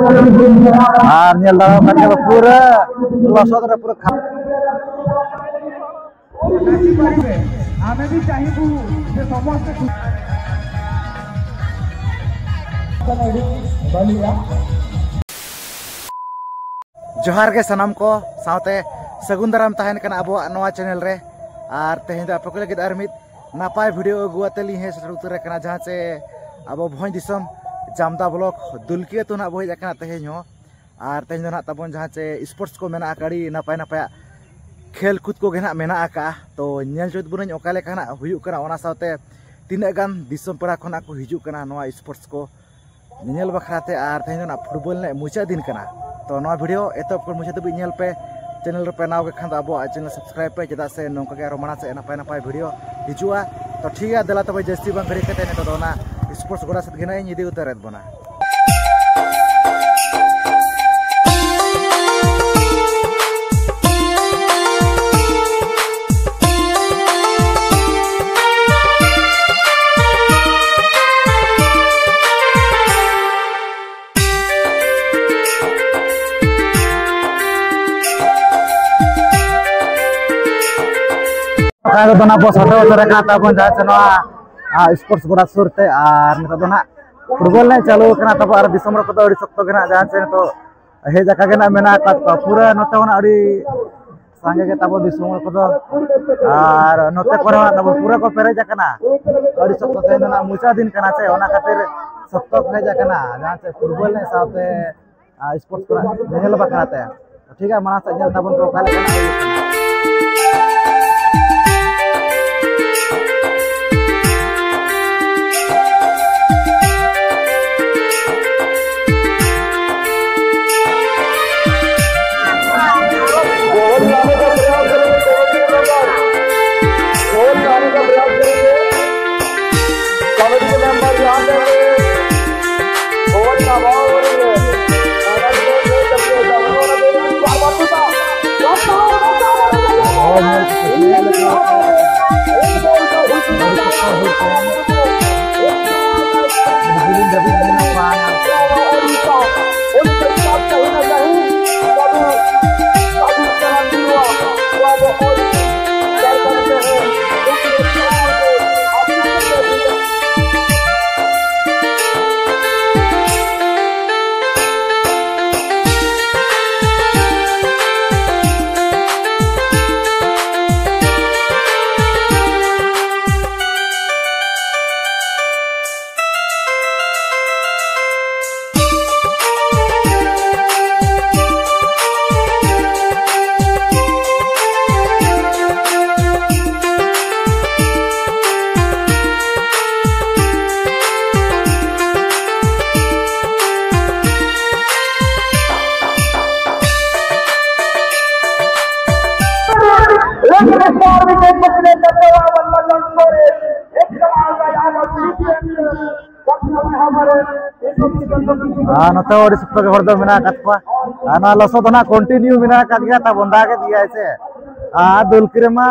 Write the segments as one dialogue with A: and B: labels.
A: আর nyel dalam kan pura losot re pura
B: ଆମେ ବି ଚାହିଁବୁ ଯେ ସମସ୍ତେ
A: जोहार के सनम को साथे सगुन दाराम तहन कना अब नवा चैनल रे और तेहें आप को लगे और मित नापाय वीडियो अगुआतेली हे सटर उतर कना जहां से अब भोज दिसम जामदा ब्लॉक दुलकी तो ना बहज कना तेहें हो और तेहें ना तबन जहां से स्पोर्ट्स को मेना कड़ी नापाय नापाय खेल कूद को गेना मेना आका तो नेल चोद बुन ओका लेकाना हुयु कना ओना साथे तीना गान दिसम परा खना को हिजु कना नवा स्पोर्ट्स को नेल बखराते और तेहें ना फुटबॉल ने मुचा दिन कना तो नवा वीडियो एतब को मुझे तब नेल पे चैनल पे नाव के खान अब चैनल सब्सक्राइब पे चेदा से नौका के रोमाना से नापाय नापाय वीडियो हिजुआ तो ठीक है दला तब जस्ती बंग घड़ी कते ने तो ना स्पोर्ट्स गोड़ा सत गेना इदी उतरत बना दोना बस हटे उतर का तबन जहां से नवा स्पोर्ट्स गोड़ा सुरते और नितो दोना फुटबॉल ने चालू कना तब और दिसम को अड़ी सख्त गेना जहां से तो हे जका गेना मेना का पूरा नते होना अड़ी संगे के तब दिसम को और नते पर तब पूरा को पेरे जकना अड़ी सख्त ते ना मुचा दिन कना से ओना खातिर सख्त हे जकना जहां से फुटबॉल ने साथे स्पोर्ट्स को नेल बकराते ठीक है मना से जल तबन को काले कना नते ओडी सप्त के हरदो मेना कतपा आना लसो तो ना कंटिन्यू मेना का दिया ता बंदा के दिया ऐसे दुलकी रे मा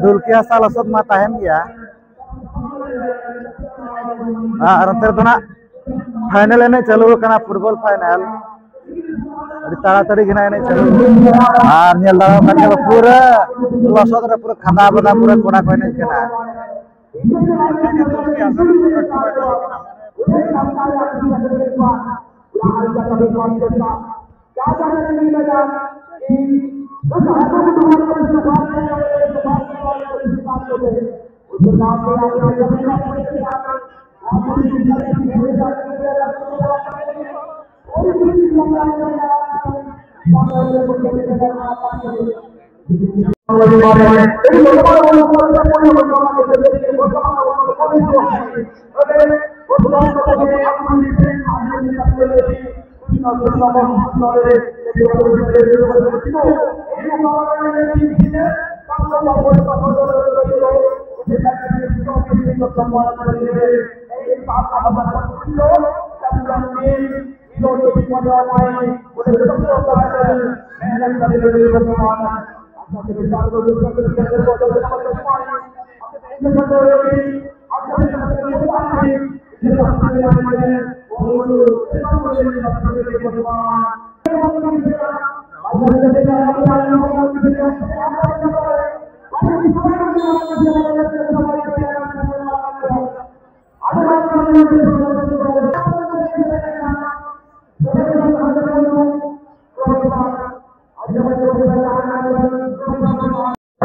A: दुलकी हसा लसत मा ताहेन गया और अंतर तो ना फाइनल ने चालू कना फुटबॉल फाइनल अड़ी ताड़ाताड़ी गिना ने चालू और नेल दाव का पूरा लसत रे पूरा खाना बदा पूरा कोना को ने कना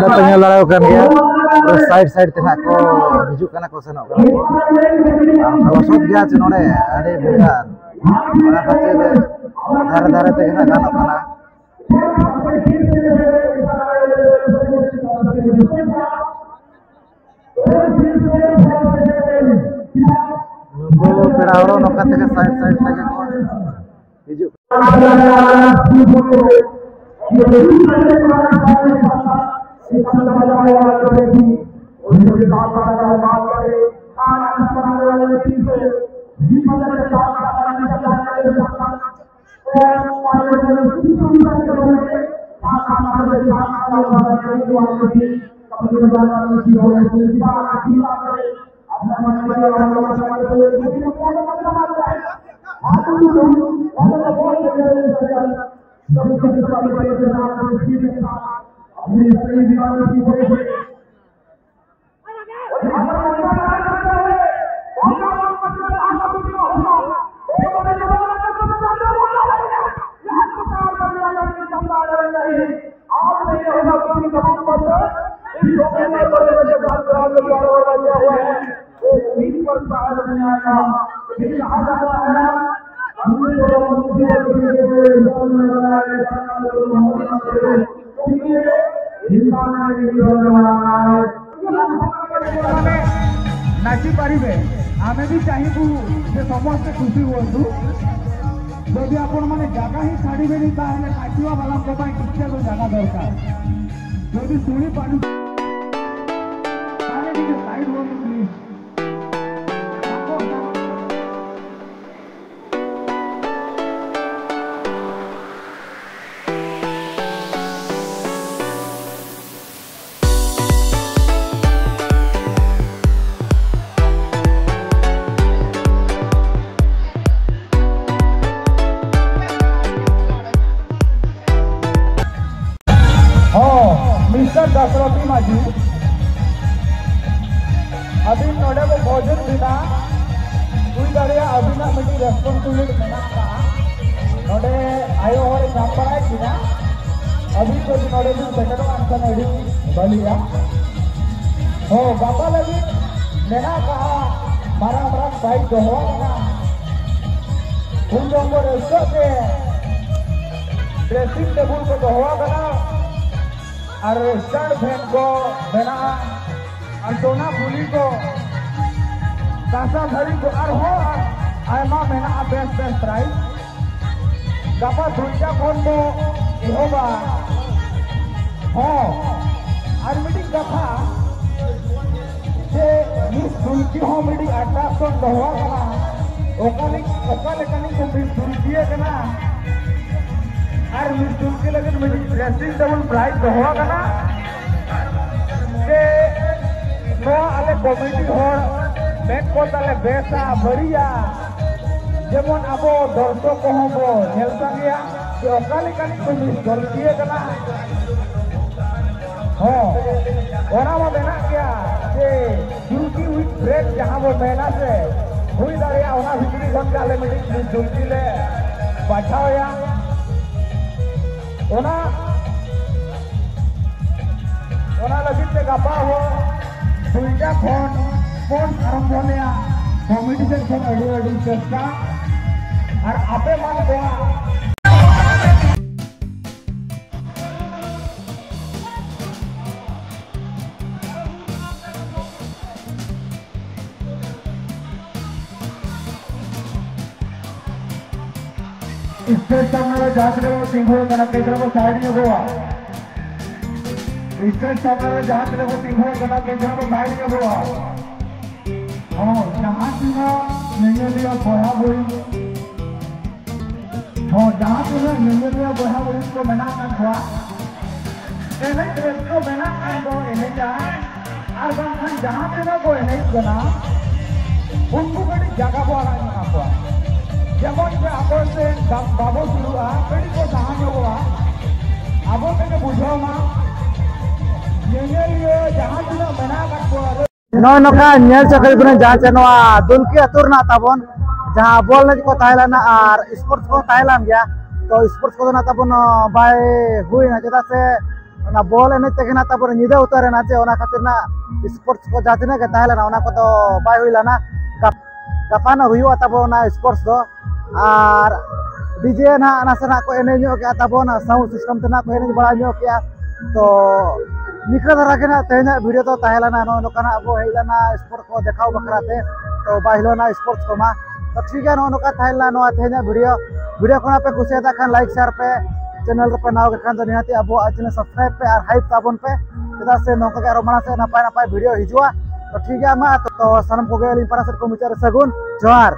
A: Pengen lari kan ya, side tengah ko hijau kana ko senok. Kalau shot dia cenone ada bukan. Mana kecil darah tengah kana kana. Nunggu pedawro nokat tengah side tengah ko hijau. नाची पारे आमे भी चाहबू से समस्ते खुशी हूँ जदि आपण मैंने जगह ही छाड़े नाचवा वाला किसी तो जगह दरकार जदि शुणी पार साइड हूँ प्लीज मिस्टर दशरथी माझी अभी नोड़े वो भोजन बिना कोई दरिया अभी ना मेरी रेस्पॉन्सिबिलिटी मेना का नोड़े आयो और काम पर आए बिना अभी तो नोड़े भी बेटर आंसर नोड़ी बलिया हो बाबा लगी मेना कहा मारा भाई दोहरा ना उन लोगों को रेस्टो के ड्रेसिंग टेबल को दोहरा बना और स्टैंड फैन को बना और सोना फूली को कासा घड़ी को और हो आयमा मेना बेस्ट प्राइस गपा दुनिया फोन को होगा हो और मीटिंग कथा से मिस दुलकी हो मीटिंग अट्रैक्शन दोहरा कना ओकाले कनी को मिस दुलकी कना और मिस दुलकी लगे मीटिंग ड्रेसिंग टेबल प्राइस दोहरा कना के नो आले कमिटी होर मेन को ताले बेसा बढ़िया जेमन अबो दर्शक को होबो नेल संगिया कि ओकाले कनी को मिस दुलकी कना हो ओना वो देना क्या कि दुलकी विथ ब्रेक जहां वो मेना से हुई दारिया ओना भितरी खन काले मीटिंग मिस दुलकी ले पाठाया ओना लगी से गपा हो दुईटा फोन आरंभ होने कॉमेडी सेक्शन अड़ी चेष्टा और आपे मन को स्टेज सामने जाकर वो सिंह कना केंद्र को साइड में हुआ स्टेज सामने जाकर वो सिंह कना केंद्र को साइड में हुआ और जहां सिंह नहीं लिया बोया बोई हो जहां सिंह नहीं लिया बोया बोई को मना कर हुआ एने को मना कर दो एने जा और बंधन जहां सिंह को एने बना उनको बड़ी जगह बोला ना हुआ
B: যেমন যে আবতে বাবু শুরুয়া কড়ি কো সাহায্য করা আবো থেকে বুঝাও মা নিয়ে জাহাজ না বনা কাটবো
A: नौ नौका नेल चक्कर गुने जहाँ से नवा दुलकी अतुर ना ताबन जहाँ बॉल ने को ताइलाना और स्पोर्ट्स को ताइलान गया तो स्पोर्ट्स को ना ताबन बाय हुई ना जदा से ना बॉल ने तक ना ताबन निदे उतारे ना जे ओना खातिर ना स्पोर्ट्स को जाते ना के ताइलाना ओना को तो बाय हुई लाना गापाना हुई ताबन ना स्पोर्ट्स दो और डीजे ना नासना को एने न्यो के ताबन साउंड सिस्टम तना को एने बड़ा न्यो किया तो निकल धरा के ना तेना वीडियो तो ताहेलाना नो नोकाना अब हेलाना स्पोर्ट्स को देखाव बखराते तो बाहिलोना स्पोर्ट्स को मा तो ठीक है नो नोका ताहेला नो तेना वीडियो को पे कुसियाता खान लाइक शेयर पे चैनल पे नाव के खान तो निहाती अब चैनल सब्सक्राइब पे और हाइप ताबन पे चेदा से नोका के आरो मना से नपाय वीडियो हिजुआ तो ठीक है मा तो सनम को गेली पारा से को मिचार सगुन जोहार।